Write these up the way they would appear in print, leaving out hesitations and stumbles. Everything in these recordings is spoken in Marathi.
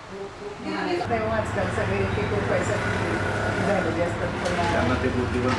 आजकाल सगळे एक पैसा झालेले असतात त्यांना ते बुद्धिबळ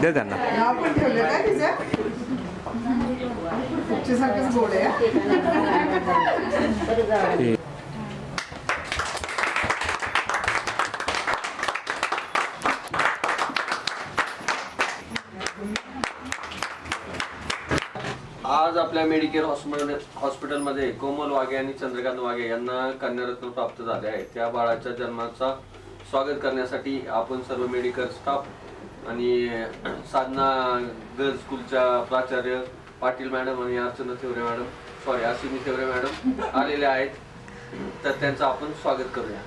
दे त्यांना नाव पण ठेवलं का तिचं तुमच्यासारखंच गोड आहे. आज आपल्या मेडिकेअर हॉस्पिटलमध्ये कोमल वाघे आणि चंद्रकांत वाघे यांना कन्यारत्न प्राप्त झाले आहे. त्या बाळाच्या जन्माचा स्वागत करण्यासाठी आपण सर्व मेडिकल स्टाफ आणि साधना गर्ल्स स्कूलच्या प्राचार्य पाटील मॅडम आणि अर्चना थेवरे मॅडम अश्विनी थेवरे मॅडम आलेले आहेत. तर त्यांचं आपण स्वागत करूया.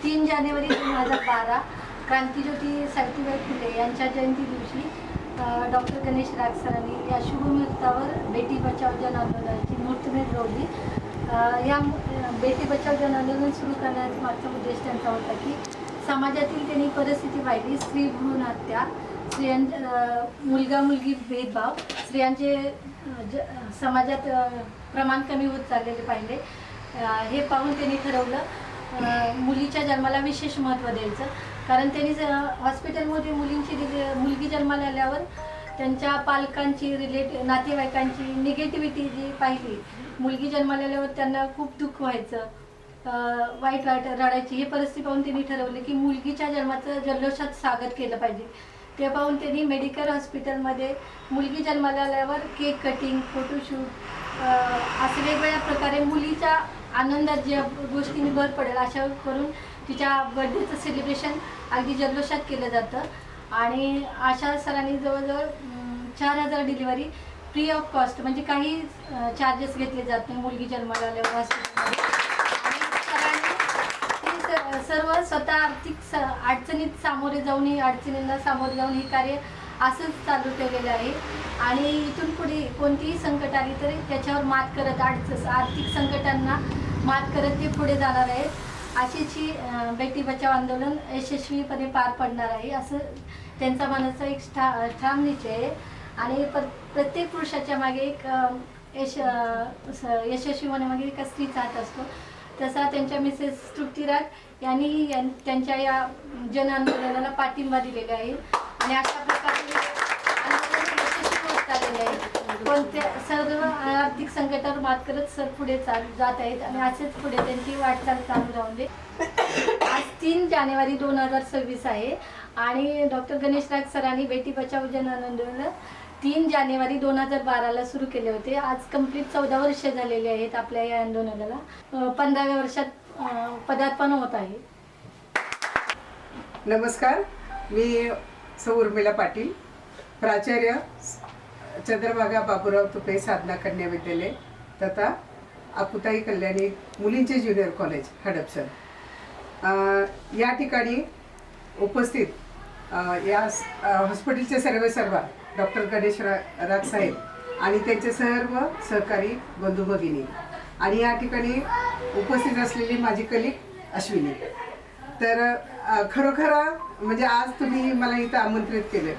3 जानेवारी 2012 क्रांतीज्योती सावित्रीबाई फुले यांच्या जयंती दिवशी डॉक्टर गणेश राग सरांनी या शुभमुहूर्तावर बेटी बचाव जन आंदोलनाची मुहूर्तमेढ रोवली. या बेटी बचाव जन आंदोलन सुरू करण्याचा मागचा उद्देश त्यांचा होता की समाजातील त्यांनी परिस्थिती पाहिली. स्त्री भ्रूण हत्या, मुलगा मुलगी भेदभाव, स्त्रियांचे समाजात प्रमाण कमी होत चाललेले पाहिले. हे पाहून त्यांनी ठरवलं मुलीच्या जन्माला विशेष महत्त्व द्यायचं. कारण त्यांनी हॉस्पिटलमध्ये मुलगी जन्माला आल्यावर त्यांच्या पालकांची नातेवाईकांची निगेटिव्हिटी जी पाहिली, मुलगी जन्माला आल्यावर त्यांना खूप दुःख व्हायचं, वाईट रडायची. हे परिस्थिती पाहून त्यांनी ठरवले की मुलगीच्या जन्माचं जल्लोषात स्वागत केलं पाहिजे. ते पाहून त्यांनी मेडिकल हॉस्पिटलमध्ये मुलगी जन्माला आल्यावर केक कटिंग, फोटोशूट असे वेगवेगळ्या प्रकारे मुलीच्या आनंदात ज्या गोष्टींनी भर पडेल अशा करून तिच्या बर्थडेचं सेलिब्रेशन अगदी जल्लोषात केलं जातं. आणि आशा सरांनी जवळजवळ 4000 डिलिव्हरी फ्री ऑफ कॉस्ट, म्हणजे काही चार्जेस घेतले जात नाही मुलगी जन्माला आल्यावर हॉस्पिटलमध्ये. आणि सरांनी सर्व स्वतः आर्थिक अडचणीत सामोरे जाऊन अडचणींना सामोरे जाऊन हे कार्य असंच चालू ठेवलेलं आहे. आणि इथून पुढे कोणतीही संकट आली तरी त्याच्यावर मात करत आर्थिक संकटांना मात करत ते पुढे जाणार आहेत. अशीच ही बेटी बचाव आंदोलन यशस्वीपणे पार पडणार आहे असं त्यांचा मनाचा एक ठाम निश्चय आहे. आणि प्रत्येक पुरुषाच्या मागे एक यशस्वी होण्यामागे एका स्त्रीचा हात असतो. तसा त्यांच्या मिसेस तृप्ती राग यांनी त्यांच्या या जन आंदोलनाला पाठिंबा दिलेला आहे. आणि अशा प्रकारे आंदोलन यशस्वी होत आलेले आहे. कोणत्या सर्व आर्थिक संकटावर मात करत सर पुढे जात आहेत आणि असेच पुढे त्यांची वाटचाल चालू राहून दे. आज 3 जानेवारी 2026 आहे आणि डॉक्टर गणेश राग सरांनी बेटी बचाव जन आंदोलन 3 जानेवारी 2012ला सुरू केले होते. आज कंप्लीट 14 वर्ष झालेले आहेत आपल्या या आंदोलनाला. 15व्या वर्षात पदार्पण होत आहे. नमस्कार, मी सौ उर्मिला पाटील, प्राचार्य चंद्रभागा बाबूराव तुपे साधना कन्या विद्यालय तथा अपुताई कल्याणी मुलींचे ज्युनियर कॉलेज हडपसर. या ठिकाणी उपस्थित या हॉस्पिटलचे सर्व डॉक्टर गणेश राग साहेब आणि त्यांचे सर्व सहकारी बंधू भगिनी आणि या ठिकाणी उपस्थित असलेली माझी कलीग अश्विनी. तर खरोखर म्हणजे आज तुम्ही मला इथं आमंत्रित केलं,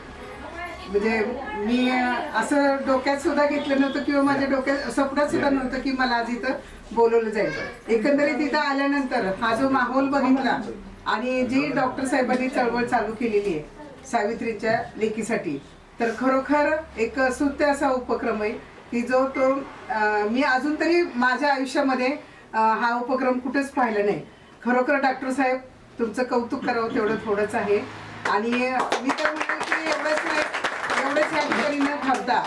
म्हणजे मी असं डोक्यात सुद्धा घेतलं नव्हतं किंवा माझ्या डोक्यात स्वप्नात सुद्धा नव्हतं की मला आज इथं बोलवलं जाईल. एकंदरीत इथं आल्यानंतर हा जो माहोल बघितला आणि जी डॉक्टर साहेबांनी चळवळ चालू केलेली आहे सावित्रीच्या लेकीसाठी, तर खरोखर एक स्तुत्य असा उपक्रम आहे की जो तो मी अजून तरी माझ्या आयुष्यामध्ये हा उपक्रम कुठेच पाहिला नाही. खरोखर डॉक्टर साहेब तुमचं कौतुक करावं तेवढं थोडंच आहे. आणि मी तर म्हणेन की एवढंच या ठिकाणी न थांबता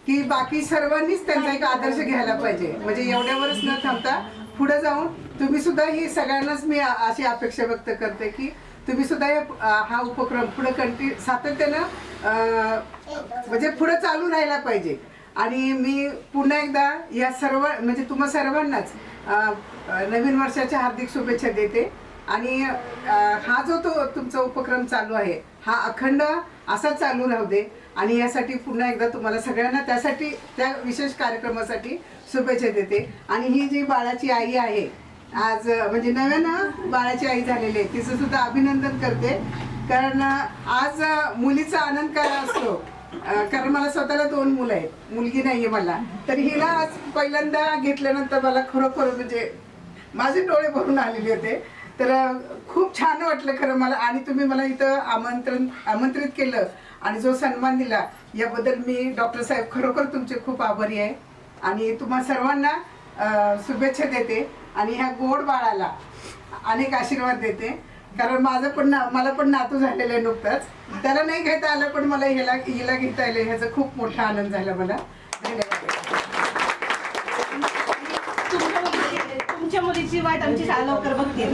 की बाकी सर्वांनीच त्यांचा एक आदर्श घ्यायला पाहिजे. म्हणजे एवढ्यावरच न थांबता पुढे जाऊन तुम्ही सुद्धा ही सगळ्यांनाच मी अशी अपेक्षा व्यक्त करते की तुम्ही सुद्धा हा उपक्रम पुढे सातत्यानं म्हणजे पुढे चालू राहायला पाहिजे. आणि मी पुन्हा एकदा या सर्व म्हणजे तुम्हा सर्वांनाच नवीन वर्षाच्या हार्दिक शुभेच्छा देते. आणि हा जो तो तुमचा उपक्रम चालू आहे हा अखंड असाच चालू राहू दे. आणि यासाठी पुन्हा एकदा तुम्हाला सगळ्यांना त्यासाठी त्या विशेष कार्यक्रमासाठी शुभेच्छा देते. आणि ही जी बाळाची आई आहे आज म्हणजे नव्यानं बाळाची आई झालेली आहे तिचं सुद्धा अभिनंदन करते. कारण आज मुलीचा आनंद काय असतो, कारण मला स्वतःला 2 मुलं आहेत, मुलगी नाही आहे मला. तर हिला आज पहिल्यांदा घेतल्यानंतर मला खरोखर म्हणजे माझे डोळे भरून आलेले होते. तर खूप छान वाटलं खरं मला. आणि तुम्ही मला इथं आमंत्रित केलं आणि जो सन्मान दिला याबद्दल मी डॉक्टर साहेब खरोखर तुमचे खूप आभारी आहे. आणि तुम्हा सर्वांना शुभेच्छा देते. आणि ह्या गोड बाळाला अनेक आशीर्वाद देते. कारण मला पण नातू झालेलं आहे नुकताच. त्याला नाही घेता आलं पण मला हिला घेता आलं ह्याचा खूप मोठा आनंद झाला मला. धन्यवाद. तुमच्या मुलीची वाट आमची शाळा लवकर बघते.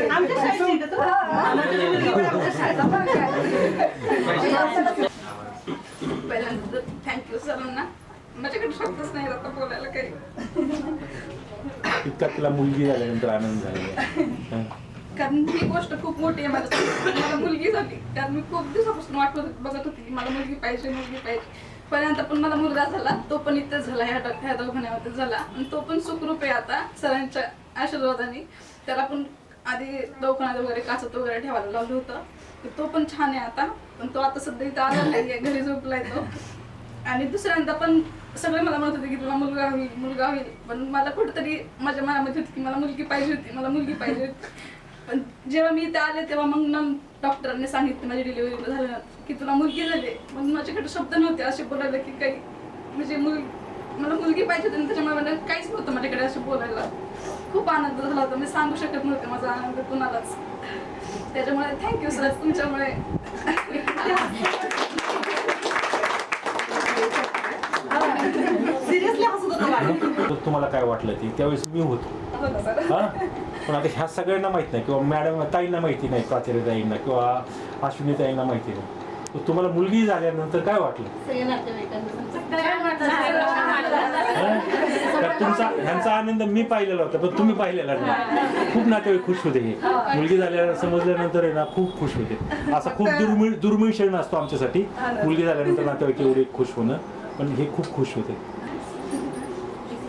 आमच्या शाळेची का तू? पहिल्यांदा थँक्यू सरांना. माझ्याकडे शब्दच नाही आता बोलायला काही. इतका तिला मुलगी झाल्यानंतर आनंद झाला. कारण ही गोष्ट खूप मोठी आहे माझ्यासाठी. मला मुलगी झाली कारण मी खूप दिवसापासून बघत होती की मला मुलगी पाहिजे. पहिल्यांदा पण मला मुलगा झाला, तो पण इथेच झाला, ह्या दवाखान्यामध्ये झाला. आणि तो पण सुखरूप आहे आता सरांच्या आशीर्वादाने. त्याला पण आधी दवाखान्यात वगैरे काचत वगैरे ठेवायला लावलं होतं. तो पण छान आहे आता. पण तो आता सध्या इथं आला नाही, घरी झोपलाय तो. आणि दुसऱ्यांदा पण सगळे मला म्हणत होते की तुला मुलगा होईल. पण मला कुठेतरी माझ्या मनामध्ये होती की मला मुलगी पाहिजे होती. पण जेव्हा मी इथे आले तेव्हा मग डॉक्टरांनी सांगितलं माझी डिलिव्हरी झालं की तुला मुलगी झाली. मग माझ्याकडे शब्द नव्हते असे बोलायला की काही म्हणजे मला मुलगी पाहिजे होती. त्याच्यामुळे मला काहीच नव्हतं माझ्याकडे असे बोलायला. खूप आनंद झाला होता. मी सांगू शकत नव्हते माझा आनंद कुणालाच. त्याच्यामुळे थँक्यू सर तुमच्यामुळे. सिरियसली हसत होतो. तुम्हाला काय वाटलं ती त्यावेळेस मी होतो. हा पण आता ह्या सगळ्यांना माहित नाही किंवा मॅडम ताईंना माहिती नाही, प्राचार्य ताईंना किंवा अश्विनी ताईंना माहिती नाही. तर तुम्हाला मुलगी झाल्यानंतर काय वाटलं? तर तुमचा ह्यांचा आनंद मी पाहिलेला होता पण तुम्ही पाहिलेला नाही. खूप नातेवाईक खुश होते. हे मुलगी झाल्या समजल्यानंतर आहे ना खूप खुश होते. असा खूप दुर्मिळ क्षण असतो आमच्यासाठी मुलगी झाल्यानंतर नातेवाईक एवढे खुश होणं. पण हे खूप खुश होते.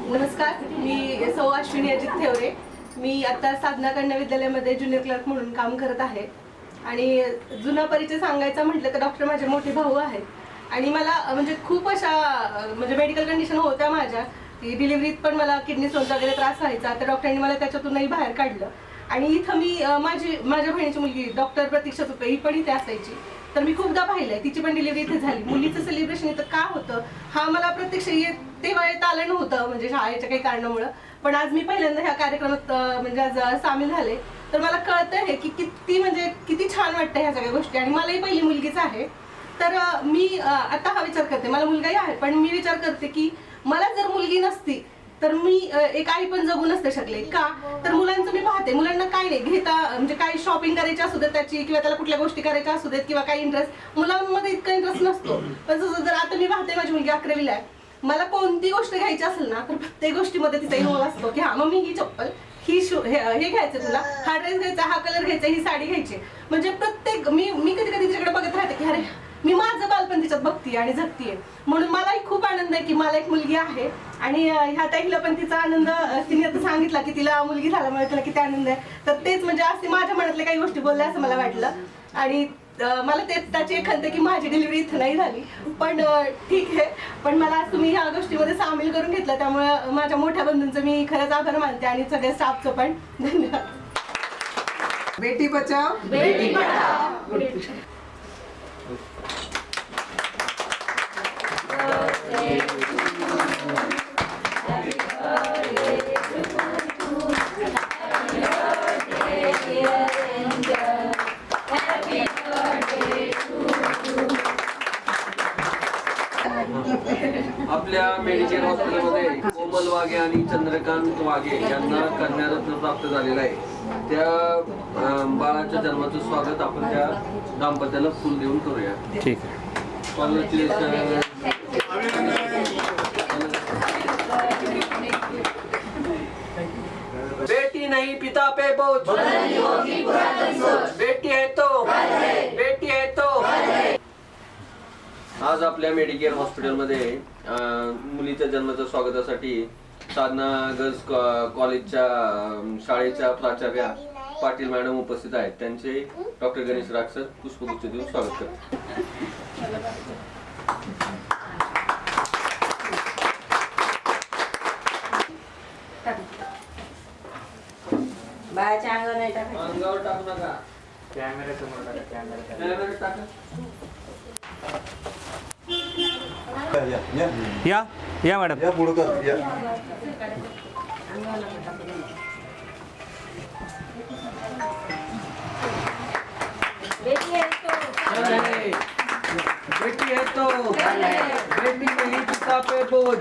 नमस्कार, मी सौ अश्विनी अजित थेवरे. मी आता साधना कन्या विद्यालयामध्ये ज्युनियर क्लर्क म्हणून काम करत आहे. आणि जुना परिचय सांगायचा म्हटलं तर डॉक्टर माझे मोठे भाऊ आहेत. आणि मला म्हणजे खूप अशा म्हणजे मेडिकल कंडिशन होत्या माझ्या की डिलिव्हरीत पण मला किडनी स्टोनचा वगैरे त्रास व्हायचा. तर डॉक्टरांनी मला त्याच्यातूनही बाहेर काढलं. आणि इथं मी माझ्या बहिणीची मुलगी डॉक्टर प्रतीक्षा तुपे ही पण इथे असायची. तर मी खूपदा पाहिलंय, तिची पण डिलिव्हरी इथे झाली. मुलीचं सेलिब्रेशन इथं का होतं हा मला प्रत्यक्ष तेव्हा येता आलं नव्हतं म्हणजे शाळेच्या काही कारणामुळं. पण आज मी पहिल्यांदा ह्या कार्यक्रमात म्हणजे आज सामील झाले. तर मला कळतं आहे की किती छान वाटतं ह्या सगळ्या गोष्टी. आणि मलाही पहिली मुलगीच आहे. तर मी आता हा विचार करते, मला मुलगाही आहे पण मी विचार करते की मला जर मुलगी नसती तर मी एक आई पण जगू नसते शकले. का तर मुलांचं मी पाहते, मुलांना काय नाही घेता म्हणजे काही शॉपिंग करायची असू देत त्याची किंवा त्याला कुठल्या गोष्टी करायच्या असू देत किंवा काही इंटरेस्ट मुलांमध्ये इतका इंटरेस्ट नसतो. पण जसं जर आता मी पाहते माझी मुलगी 11वीला आहे, मला कोणती गोष्ट घ्यायची असेल ना तर प्रत्येक गोष्टीमध्ये तिचा इन्व्हॉल्व असतो की हा मम्मी ही चप्पल ही हे घ्यायचं तुला, हा ड्रेस घ्यायचा, हा कलर घ्यायचा, ही साडी घ्यायची. म्हणजे प्रत्येक मी कधी कधी तिच्याकडे बघत राहते की अरे मी माझं बालपण तिच्यात बघतीये आणि जगतीये. म्हणून मलाही खूप आनंद आहे की मला एक मुलगी आहे. आणि ह्या ताईला पण तिचा आनंद तिने आता सांगितला की तिला मुलगी झाल्यामुळे तिला किती आनंद आहे. तर तेच म्हणजे असे माझ्या मनातल्या काही गोष्टी बोलल्या असं मला वाटलं. आणि मला तेच त्याची एक खंत की माझी डिलिव्हरी इथं नाही झाली. पण ठीक आहे, पण मला आज तुम्ही ह्या गोष्टीमध्ये सामील करून घेतलं त्यामुळे माझ्या मोठ्या बंधूंचं मी खरंच आभार मानते आणि सगळ्या स्टाफचं पण धन्यवाद. बेटी बचाव बेटी पढाओ. आपल्या मेडिकेअर हॉस्पिटलमध्ये कोमल वाघे आणि चंद्रकांत वाघे यांना कन्यारत्न प्राप्त झालेला आहे. त्या बाळाच्या जन्माचं स्वागत आपण त्या दाम्पत्याला फुल देऊन करूया. ठीक आहे. कॉंग्रॅच्युलेशन. नहीं पिता पे बोझ, बेटी है तो बेटी है तो। आज आपल्या मेडिकेअर हॉस्पिटलमध्ये मुलीच्या जन्माच्या स्वागतासाठी साधना गर्ल्स कॉलेजच्या शाळेच्या प्राचार्या पाटील मॅडम उपस्थित आहेत. त्यांचे डॉक्टर गणेश राग सर पुष्पगुच्छ देऊन स्वागत करतात. बाळाच्या अंगावर नाही टाकायचं. अंगावर टाकू नका, कॅमेरा समोर टाका, कॅमेरा कॅमेऱ्यात टाका. या मॅडम. या पुढं कर या. बेटी आहे तो. बेटी है तो बेटी नहीं पिता पे बोझ.